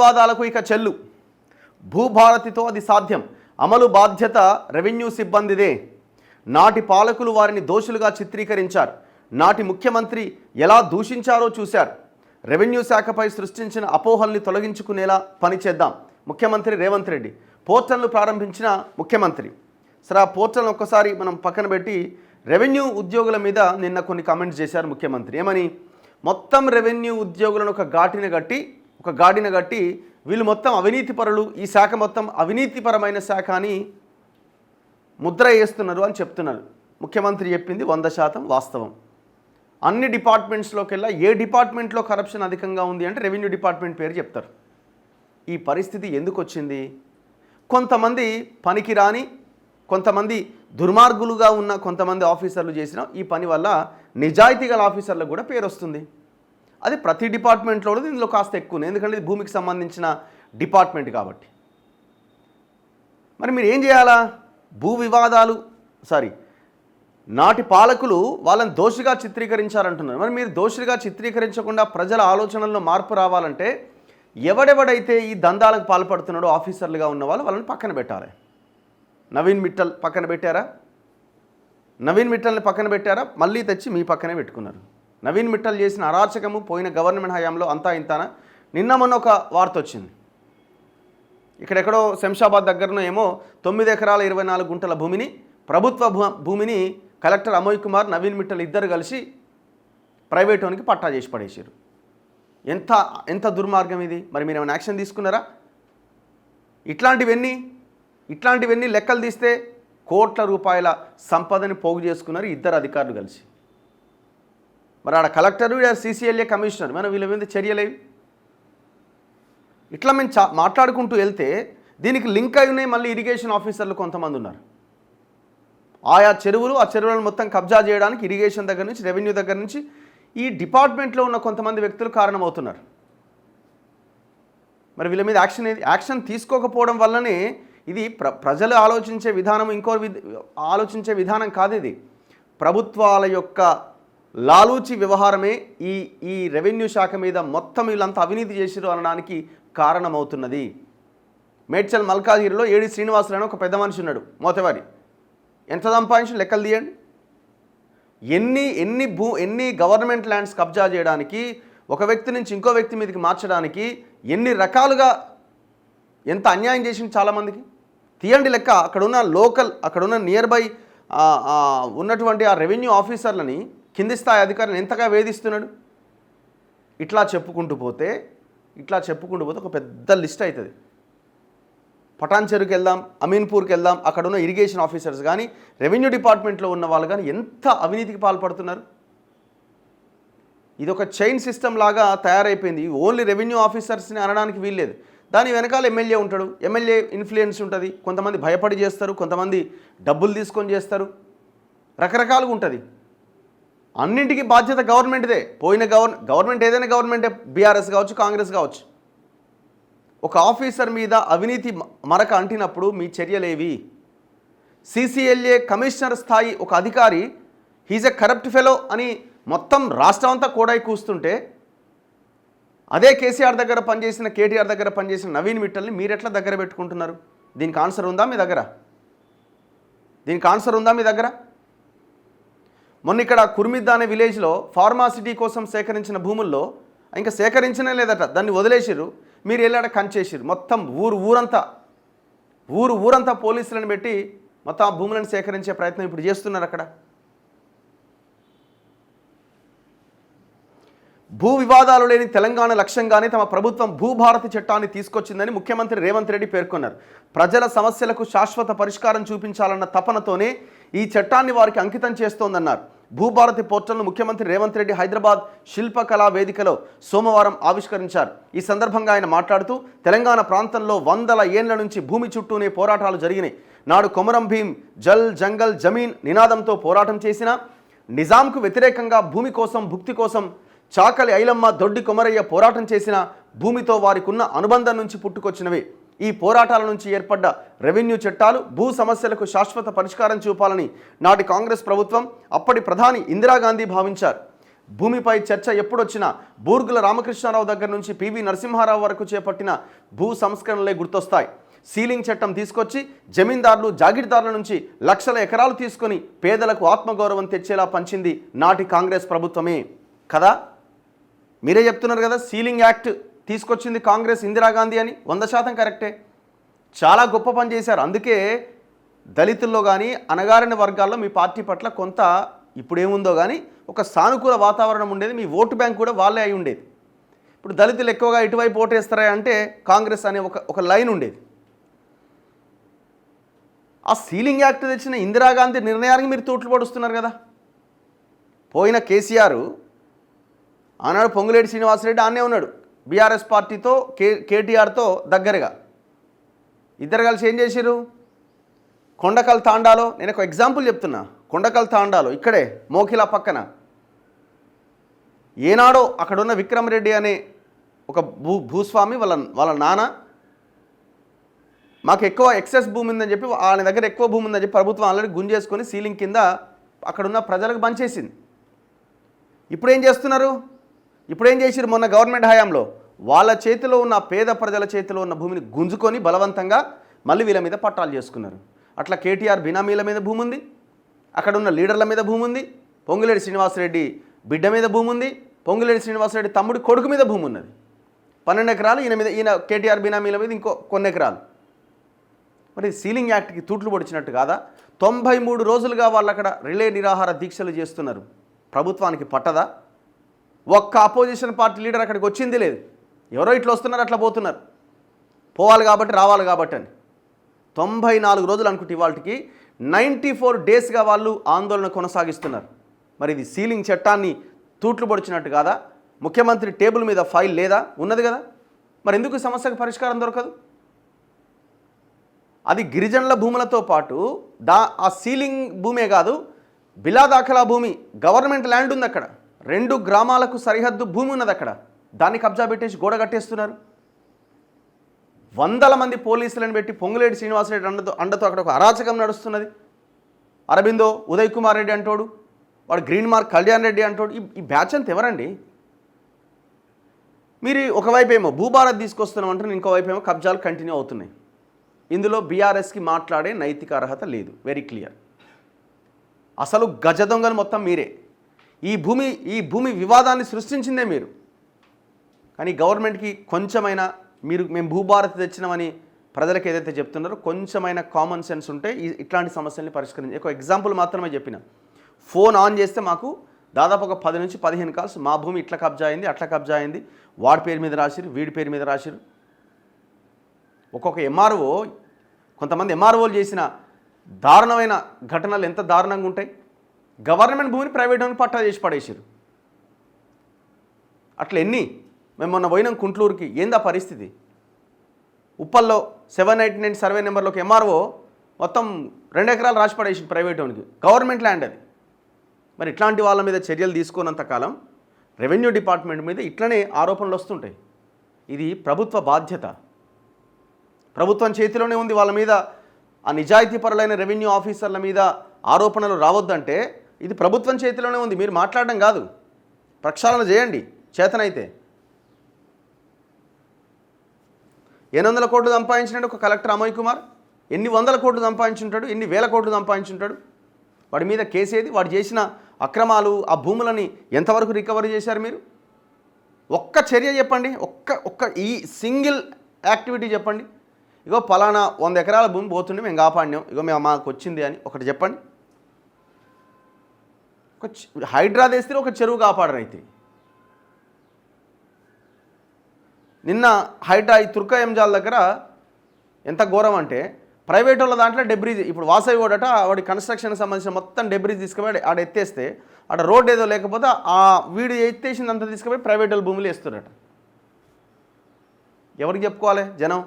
వివాదాలకు ఇక చెల్లు. భూభారతితో అది సాధ్యం. అమలు బాధ్యత రెవెన్యూ సిబ్బందిదే. నాటి పాలకులు వారిని దోషులుగా చిత్రీకరించారు. నాటి ముఖ్యమంత్రి ఎలా దూషించారో చూశారు. రెవెన్యూ శాఖపై సృష్టించిన అపోహల్ని తొలగించుకునేలా పనిచేద్దాం. ముఖ్యమంత్రి రేవంత్ రెడ్డి పోర్టల్ను ప్రారంభించిన ముఖ్యమంత్రి. సరే, ఆ పోర్టల్ను ఒక్కసారి మనం పక్కన పెట్టి రెవెన్యూ ఉద్యోగుల మీద నిన్న కొన్ని కామెంట్స్ చేశారు ముఖ్యమంత్రి. ఏమని? మొత్తం రెవెన్యూ ఉద్యోగులను ఒక గాడిన గట్టి వీళ్ళు మొత్తం అవినీతి పరులు, ఈ శాఖ మొత్తం అవినీతిపరమైన శాఖ అని ముద్ర వేస్తున్నారు అని చెప్తున్నారు. ముఖ్యమంత్రి చెప్పింది 100% వాస్తవం. అన్ని డిపార్ట్మెంట్స్లోకెల్లా ఏ డిపార్ట్మెంట్లో కరప్షన్ అధికంగా ఉంది అంటే రెవెన్యూ డిపార్ట్మెంట్ పేరు చెప్తారు. ఈ పరిస్థితి ఎందుకు వచ్చింది? కొంతమంది పనికిరాని, కొంతమంది దుర్మార్గులుగా ఉన్న కొంతమంది ఆఫీసర్లు చేసిన ఈ పని వల్ల నిజాయితీ గల ఆఫీసర్లకు కూడా పేరు వస్తుంది. అది ప్రతి డిపార్ట్మెంట్లో ఇందులో కాస్త ఎక్కువ, ఎందుకంటే ఇది భూమికి సంబంధించిన డిపార్ట్మెంట్ కాబట్టి. మరి మీరు ఏం చేయాలా? భూ వివాదాలు నాటి పాలకులు వాళ్ళని దోషిగా చిత్రీకరించారంటున్నారు. మరి మీరు దోషిగా చిత్రీకరించకుండా ప్రజల ఆలోచనల్లో మార్పు రావాలంటే ఎవడెవడైతే ఈ దందాలకు పాల్పడుతున్నాడో ఆఫీసర్లుగా ఉన్న వాళ్ళని పక్కన పెట్టాలి. నవీన్ మిట్టల్ పక్కన పెట్టారా? నవీన్ మిట్టల్ని పక్కన పెట్టారా? మళ్ళీ తెచ్చి మీ పక్కనే పెట్టుకున్నారు. నవీన్ మిట్టల్ చేసిన అరాచకము పోయిన గవర్నమెంట్ హయాంలో అంతా ఇంతానా? నిన్న మొన్న ఒక వార్త వచ్చింది. ఇక్కడెక్కడో శంషాబాద్ దగ్గరలో ఏమో 9 ఎకరాల 24 గుంటల భూమిని, ప్రభుత్వ భూమిని కలెక్టర్ అమోయ్ కుమార్, నవీన్ మిట్టల్ ఇద్దరు కలిసి ప్రైవేటోనికి పట్టా చేసి పడేసారు. ఎంత దుర్మార్గం ఇది! మరి మీరు ఏమైనా యాక్షన్ తీసుకున్నారా? ఇట్లాంటివన్నీ లెక్కలు తీస్తే కోట్ల రూపాయల సంపదని పోగు చేసుకున్నారు ఇద్దరు అధికారులు కలిసి. మరి ఆడ కలెక్టరు, CCLA కమిషనర్, మనం వీళ్ళ మీద చర్యలేవి. ఇట్లా మేము మాట్లాడుకుంటూ వెళ్తే దీనికి లింక్ అయి ఉన్నాయి మళ్ళీ ఇరిగేషన్ ఆఫీసర్లు కొంతమంది ఉన్నారు. ఆయా చెరువులను మొత్తం కబ్జా చేయడానికి ఇరిగేషన్ దగ్గర నుంచి, రెవెన్యూ దగ్గర నుంచి ఈ డిపార్ట్మెంట్లో ఉన్న కొంతమంది వ్యక్తులు కారణమవుతున్నారు. మరి వీళ్ళ మీద యాక్షన్ తీసుకోకపోవడం వల్లనే ఇది ప్రజలు ఆలోచించే విధానం ఆలోచించే విధానం కాదు. ఇది ప్రభుత్వాల యొక్క లాలూచి వ్యవహారమే ఈ రెవెన్యూ శాఖ మీద మొత్తం వీళ్ళంతా అవినీతి చేసిరు అనడానికి కారణమవుతున్నది. మేడ్చల్ మల్కాజిగిరిలో ఏడి శ్రీనివాసులు అని ఒక పెద్ద మనిషి ఉన్నాడు, మోతవారి. ఎంత సంపాదించి లెక్కలు తీయండి. ఎన్ని గవర్నమెంట్ ల్యాండ్స్ కబ్జా చేయడానికి, ఒక వ్యక్తి నుంచి ఇంకో వ్యక్తి మీదకి మార్చడానికి ఎన్ని రకాలుగా ఎంత అన్యాయం చేసింది చాలామందికి. తీయండి లెక్క. అక్కడున్న నియర్ బై ఉన్నటువంటి ఆ రెవెన్యూ ఆఫీసర్లని, కింది స్థాయి అధికారులను ఎంతగా వేధిస్తున్నాడు. ఇట్లా చెప్పుకుంటూ పోతే ఒక పెద్ద లిస్ట్ అవుతుంది. పటాన్ చెరువుకి వెళ్దాం, అమీన్పూర్కి వెళ్దాం, అక్కడ ఉన్న ఇరిగేషన్ ఆఫీసర్స్ కానీ, రెవెన్యూ డిపార్ట్మెంట్లో ఉన్న వాళ్ళు కానీ ఎంత అవినీతికి పాల్పడుతున్నారు. ఇది ఒక చైన్ సిస్టమ్ లాగా తయారైపోయింది. ఓన్లీ రెవెన్యూ ఆఫీసర్స్ని అనడానికి వీల్లేదు. దాని వెనకాల ఎమ్మెల్యే ఉంటాడు, ఎమ్మెల్యే ఇన్ఫ్లుయెన్స్ ఉంటుంది. కొంతమంది భయపడి చేస్తారు, కొంతమంది డబ్బులు తీసుకొని చేస్తారు, రకరకాలుగా ఉంటుంది. అన్నింటికీ బాధ్యత గవర్నమెంట్దే. పోయిన గవర్నమెంట్ ఏదైనా గవర్నమెంటే, బీఆర్ఎస్ కావచ్చు, కాంగ్రెస్ కావచ్చు. ఒక ఆఫీసర్ మీద అవినీతి మరక అంటినప్పుడు మీ చర్యలేవి? CCLA కమిషనర్ స్థాయి ఒక అధికారి హీజ్ ఎ కరప్ట్ ఫెలో అని మొత్తం రాష్ట్రం అంతా కోడై కూస్తుంటే, అదే కేటీఆర్ దగ్గర పనిచేసిన నవీన్ మిట్టల్ని మీరెట్లా దగ్గర పెట్టుకుంటున్నారు? దీనికి ఆన్సర్ ఉందా మీ దగ్గర? మొన్న ఇక్కడ కుర్మిద్దా అనే విలేజ్లో ఫార్మాసిటీ కోసం సేకరించిన భూముల్లో ఇంకా సేకరించనే లేదట, దాన్ని వదిలేసిర్రు. మీరు వెళ్ళాడ కంచేసిర్రు. మొత్తం ఊరంతా పోలీసులను పెట్టి మొత్తం ఆ భూములను సేకరించే ప్రయత్నం ఇప్పుడు చేస్తున్నారు అక్కడ. భూ వివాదాలు లేని తెలంగాణ లక్ష్యంగానే తమ ప్రభుత్వం భూభారతి చట్టాన్ని తీసుకొచ్చిందని ముఖ్యమంత్రి రేవంత్ రెడ్డి పేర్కొన్నారు. ప్రజల సమస్యలకు శాశ్వత పరిష్కారం చూపించాలన్న తపనతోనే ఈ చట్టాన్ని వారికి అంకితం చేస్తోందన్నారు. భూభారతి పోర్టల్ను ముఖ్యమంత్రి రేవంత్ రెడ్డి హైదరాబాద్ శిల్పకళా వేదికలో సోమవారం ఆవిష్కరించారు. ఈ సందర్భంగా ఆయన మాట్లాడుతూ, తెలంగాణ ప్రాంతంలో 100 ఏళ్ల నుంచి భూమి చుట్టూనే పోరాటాలు జరిగినాయి. నాడు కొమరం భీం జల్ జంగల్ జమీన్ నినాదంతో పోరాటం చేసిన, నిజాంకు వ్యతిరేకంగా భూమి కోసం భుక్తి కోసం చాకలి ఐలమ్మ, దొడ్డి కొమరయ్య పోరాటం చేసిన, భూమితో వారికున్న అనుబంధం నుంచి పుట్టుకొచ్చినవి. ఈ పోరాటాల నుంచి ఏర్పడ్డ రెవెన్యూ చట్టాలు భూ సమస్యలకు శాశ్వత పరిష్కారం చూపాలని నాటి కాంగ్రెస్ ప్రభుత్వం, అప్పటి ప్రధాని ఇందిరాగాంధీ భావించారు. భూమిపై చర్చ ఎప్పుడొచ్చినా బూర్గుల రామకృష్ణారావు దగ్గర నుంచి పివి నరసింహారావు వరకు చేపట్టిన భూ సంస్కరణలే గుర్తొస్తాయి. సీలింగ్ చట్టం తీసుకొచ్చి జమీందారులు జాగీర్దారుల నుంచి లక్షల ఎకరాలు తీసుకొని పేదలకు ఆత్మగౌరవం తెచ్చేలా పంచింది నాటి కాంగ్రెస్ ప్రభుత్వమే కదా. మీరే చెప్తున్నారు కదా, సీలింగ్ యాక్ట్ తీసుకొచ్చింది కాంగ్రెస్, ఇందిరాగాంధీ అని. 100% కరెక్టే. చాలా గొప్ప పని చేశారు. అందుకే దళితుల్లో కానీ అణగారిన వర్గాల్లో మీ పార్టీ పట్ల కొంత ఇప్పుడేముందో కానీ ఒక సానుకూల వాతావరణం ఉండేది. మీ ఓటు బ్యాంక్ కూడా వాళ్ళే అయి ఉండేది. ఇప్పుడు దళితులు ఎక్కువగా ఇటువైపు ఓటేస్తారా అంటే కాంగ్రెస్ అనే ఒక లైన్ ఉండేది. ఆ సీలింగ్ యాక్ట్ తెచ్చిన ఇందిరాగాంధీ నిర్ణయానికి మీరు తూట్లు పడుస్తున్నారు కదా. పోయిన కేసీఆర్ ఆనాడు పొంగులేటి శ్రీనివాసరెడ్డి ఆనే ఉన్నాడు బీఆర్ఎస్ పార్టీతో కేటీఆర్తో దగ్గరగా. ఇద్దరు కలిసి ఏం చేశారు? కొండకల్ తాండాలో, నేను ఒక ఎగ్జాంపుల్ చెప్తున్నా, కొండకల్ తాండాలో ఇక్కడే మోకిలా పక్కన ఏనాడో అక్కడున్న విక్రమ్ రెడ్డి అనే ఒక భూస్వామి వాళ్ళ నాన్న మాకు ఎక్కువ ఎక్సెస్ భూమి ఉందని చెప్పి వాళ్ళ దగ్గర ఎక్కువ భూమి ఉందని చెప్పి ప్రభుత్వం ఆల్రెడీ గుంజేసుకొని సీలింగ్ కింద అక్కడున్న ప్రజలకు బంచేసింది. ఇప్పుడేం చేస్తున్నారు? ఇప్పుడేం చేసిరు? మొన్న గవర్నమెంట్ హయాంలో వాళ్ళ చేతిలో ఉన్న పేద ప్రజల చేతిలో ఉన్న భూమిని గుంజుకొని బలవంతంగా మళ్ళీ వీళ్ళ మీద పట్టాలు చేసుకున్నారు. అట్లా కేటీఆర్ బినామీల మీద భూమి ఉంది, అక్కడ ఉన్న లీడర్ల మీద భూమి ఉంది, పొంగులేటి శ్రీనివాసరెడ్డి బిడ్డ మీద భూమి ఉంది, పొంగులేటి శ్రీనివాసరెడ్డి తమ్ముడి కొడుకు మీద భూమి ఉన్నది. 12 ఎకరాలు ఈయన కేటీఆర్ బినామీల మీద ఇంకో కొన్ని ఎకరాలు. మరి సీలింగ్ యాక్ట్కి తూట్లు పొడిచినట్టు కాదా? 93 రోజులుగా వాళ్ళు అక్కడ రిలే నిరాహార దీక్షలు చేస్తున్నారు. ప్రభుత్వానికి పట్టదా? ఒక్క అపోజిషన్ పార్టీ లీడర్ అక్కడికి వచ్చింది లేదు. ఎవరో ఇట్లా వస్తున్నారు, అట్లా పోతున్నారు, పోవాలి కాబట్టి రావాలి కాబట్టి అని. 94 రోజులు అనుకుంటే ఇవాళకి 94 డేస్గా వాళ్ళు ఆందోళన కొనసాగిస్తున్నారు. మరి ఇది సీలింగ్ చట్టాన్ని తూట్లు పొడిచినట్టు కాదా? ముఖ్యమంత్రి టేబుల్ మీద ఫైల్ లేదా? ఉన్నది కదా. మరి ఎందుకు సమస్యకు పరిష్కారం దొరకదు? అది గిరిజనుల భూములతో పాటు ఆ సీలింగ్ భూమే కాదు, బిలా దాఖలా భూమి, గవర్నమెంట్ ల్యాండ్ ఉంది అక్కడ, 2 గ్రామాలకు సరిహద్దు భూమి ఉన్నది అక్కడ. దాన్ని కబ్జా పెట్టేసి గోడ కట్టేస్తున్నారు. వందల మంది పోలీసులను పెట్టి పొంగులేటి శ్రీనివాసరెడ్డి అండతో అక్కడ ఒక అరాచకం నడుస్తున్నది. అరబిందో ఉదయ్ కుమార్ రెడ్డి అంటోడు, వాడు గ్రీన్ మార్క్ కళ్యాణ్ రెడ్డి అంటోడు. ఈ బ్యాచ్ అంతా ఎవరండి? మీరు ఒకవైపు ఏమో భూభారత్ తీసుకొస్తున్నామంటే ఇంకోవైపు ఏమో కబ్జాలు కంటిన్యూ అవుతున్నాయి. ఇందులో బీఆర్ఎస్కి మాట్లాడే నైతిక అర్హత లేదు. Very clear. అసలు గజ దొంగలు మొత్తం మీరే. ఈ భూమి వివాదాన్ని సృష్టించిందే మీరు. కానీ గవర్నమెంట్కి కొంచెమైనా మేము భూభారత్ తెచ్చినామని ప్రజలకు ఏదైతే చెప్తున్నారో కొంచెమైనా కామన్ సెన్స్ ఉంటే ఇట్లాంటి సమస్యల్ని పరిష్కరించి. ఒక ఎగ్జాంపుల్ మాత్రమే చెప్పిన. ఫోన్ ఆన్ చేస్తే మాకు దాదాపు ఒక 10 నుంచి 15 కాల్స్, మా భూమి ఇట్లా కబ్జా అయింది, అట్లా కబ్జా అయింది, వాడి పేరు మీద రాసిరు, వీడి పేరు మీద రాసిరు. ఒక్కొక్క ఎంఆర్ఓ, కొంతమంది ఎంఆర్ఓలు చేసిన దారుణమైన ఘటనలు ఎంత దారుణంగా ఉంటాయి. గవర్నమెంట్ భూమిని ప్రైవేట్ భూమిని పట్టా చేసి పడేసారు. అట్లా ఎన్ని? మేము మొన్న పోయినాం కుంట్లూరుకి, ఏందా పరిస్థితి? ఉప్పల్లో 799 సర్వే నెంబర్లోకి ఎంఆర్ఓ మొత్తం 2 ఎకరాలు రాసి పడేసి ప్రైవేట్ భూమికి, గవర్నమెంట్ ల్యాండ్ అది. మరి ఇట్లాంటి వాళ్ళ మీద చర్యలు తీసుకున్నంతకాలం రెవెన్యూ డిపార్ట్మెంట్ మీద ఇట్లనే ఆరోపణలు వస్తుంటాయి. ఇది ప్రభుత్వ బాధ్యత, ప్రభుత్వం చేతిలోనే ఉంది. వాళ్ళ మీద, ఆ నిజాయితీపరులైన రెవెన్యూ ఆఫీసర్ల మీద ఆరోపణలు రావద్దంటే ఇది ప్రభుత్వం చేతిలోనే ఉంది. మీరు మాట్లాడడం కాదు, ప్రక్షాళన చేయండి చేతనైతే. 800 కోట్లు సంపాదించినట్టు ఒక కలెక్టర్ అమయ్ కుమార్ ఎన్ని 100 కోట్లు సంపాదించుంటాడు, ఎన్ని 1000 కోట్లు సంపాదించుంటాడు. వాడి మీద కేసేది, వాడు చేసిన అక్రమాలు, ఆ భూములని ఎంతవరకు రికవరీ చేశారు మీరు? ఒక్క చర్య చెప్పండి, ఒక్క ఈ సింగిల్ యాక్టివిటీ చెప్పండి. ఇగో పలానా 100 ఎకరాల భూమి పోతుండే మేము కాపాడినాం, ఇగో మాకు వచ్చింది అని ఒకటి చెప్పండి. హైడ్రా తెస్తే ఒక చెరువు కాపాడరు. అయితే నిన్న హైడ్రా ఈ తుర్కా ఎంజాల్ దగ్గర ఎంత ఘోరం అంటే, ప్రైవేట్ వాళ్ళ దాంట్లో డెబ్రీజ్, ఇప్పుడు వాసవి ఓడట వాడి కన్స్ట్రక్షన్కి సంబంధించిన మొత్తం డెబ్రీజ్ తీసుకుపోయి ఆడ ఎత్తేస్తే, ఆడ రోడ్ ఏదో లేకపోతే ఆ వీడు ఎత్తేసిందంతా తీసుకుపోయి ప్రైవేట్ వాళ్ళ భూములు వేస్తున్నారట. ఎవరికి చెప్పుకోవాలి జనం?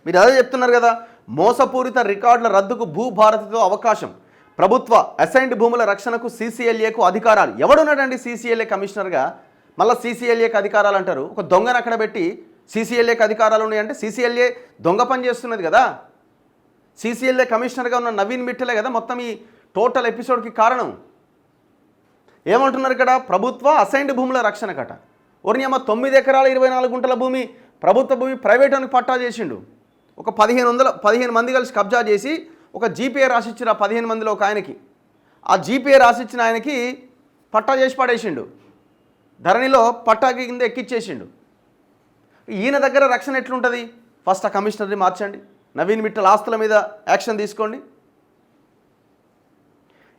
మీరు అదే చెప్తున్నారు కదా, మోసపూరిత రికార్డుల రద్దుకు భూభారతితో అవకాశం, ప్రభుత్వ అసైన్డ్ భూముల రక్షణకు సీసీఎల్ఏకు అధికారాలు. ఎవడున్నాడండి సీసీఎల్ఏ కమిషనర్గా? మళ్ళీ సీసీఎల్ఏకి అధికారాలు అంటారు. ఒక దొంగను అక్కడ పెట్టి సీసీఎల్ఏకి అధికారాలు ఉన్నాయంటే సీసీఎల్ఏ దొంగ పని చేస్తున్నది కదా. సీసీఎల్ఏ కమిషనర్గా ఉన్న నవీన్ మిట్టలే కదా మొత్తం ఈ టోటల్ ఎపిసోడ్కి కారణం. ఏమంటున్నారు ఇక్కడ? ప్రభుత్వ అసైన్డ్ భూముల రక్షణ కట. ఒరినియమ్మ 9 ఎకరాల 24 గుంటల భూమి ప్రభుత్వ భూమి ప్రైవేటునికి పట్టా చేసిండు. ఒక 15 మంది కలిసి కబ్జా చేసి ఒక జీపీఏ రాసిచ్చిన 15 మందిలో ఒక ఆయనకి, ఆ జీపీఏ రాసిచ్చిన ఆయనకి పట్టా చేసి పడేసిండు. ధరణిలో పట్టాకి కింద ఎక్కిచ్చేసిండు. ఈయన దగ్గర రక్షణ ఎట్లుంటుంది? ఫస్ట్ ఆ కమిషనర్ని మార్చండి, నవీన్ మిట్టల్ ఆస్తుల మీద యాక్షన్ తీసుకోండి.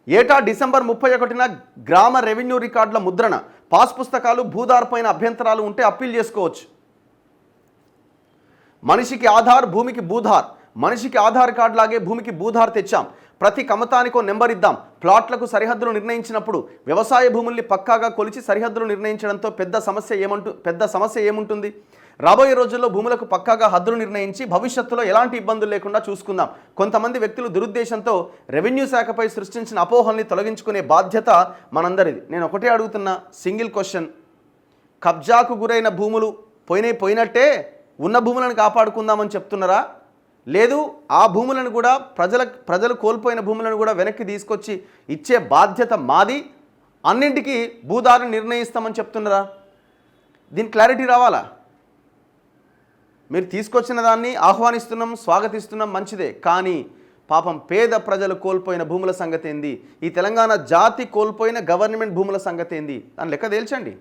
ఏటా డిసెంబర్ 31న గ్రామ రెవెన్యూ రికార్డుల ముద్రణ, పాస్ పుస్తకాలు, భూదార్ పైన అభ్యంతరాలు ఉంటే అప్పీల్ చేసుకోవచ్చు. మనిషికి ఆధార్, భూమికి భూధార్. మనిషికి ఆధార్ కార్డు లాగే భూమికి భూధార్ తెచ్చాం. ప్రతి కమతానికో నెంబర్ ఇద్దాం. ప్లాట్లకు సరిహద్దులు నిర్ణయించినప్పుడు వ్యవసాయ భూముల్ని పక్కాగా కొలిచి సరిహద్దులు నిర్ణయించడంతో పెద్ద సమస్య ఏముంటుంది? రాబోయే రోజుల్లో భూములకు పక్కాగా హద్దులు నిర్ణయించి భవిష్యత్తులో ఎలాంటి ఇబ్బందులు లేకుండా చూసుకుందాం. కొంతమంది వ్యక్తులు దురుద్దేశంతో రెవెన్యూ శాఖపై సృష్టించిన అపోహల్ని తొలగించుకునే బాధ్యత మనందరిది. నేను ఒకటే అడుగుతున్నా, సింగిల్ క్వశ్చన్. కబ్జాకు గురైన భూములు పోయినట్టే ఉన్న భూములను కాపాడుకుందామని చెప్తున్నారా? లేదు ఆ భూములను కూడా ప్రజలు కోల్పోయిన భూములను కూడా వెనక్కి తీసుకొచ్చి ఇచ్చే బాధ్యత మాది, అన్నింటికీ భూదారుని నిర్ణయిస్తామని చెప్తున్నారా? దీని క్లారిటీ రావాలా? మీరు తీసుకొచ్చిన దాన్ని ఆహ్వానిస్తున్నాం, స్వాగతిస్తున్నాం, మంచిదే. కానీ పాపం పేద ప్రజలు కోల్పోయిన భూముల సంగతి ఏంది? ఈ తెలంగాణ జాతి కోల్పోయిన గవర్నమెంట్ భూముల సంగతి ఏంది? దాని లెక్క తేల్చండి.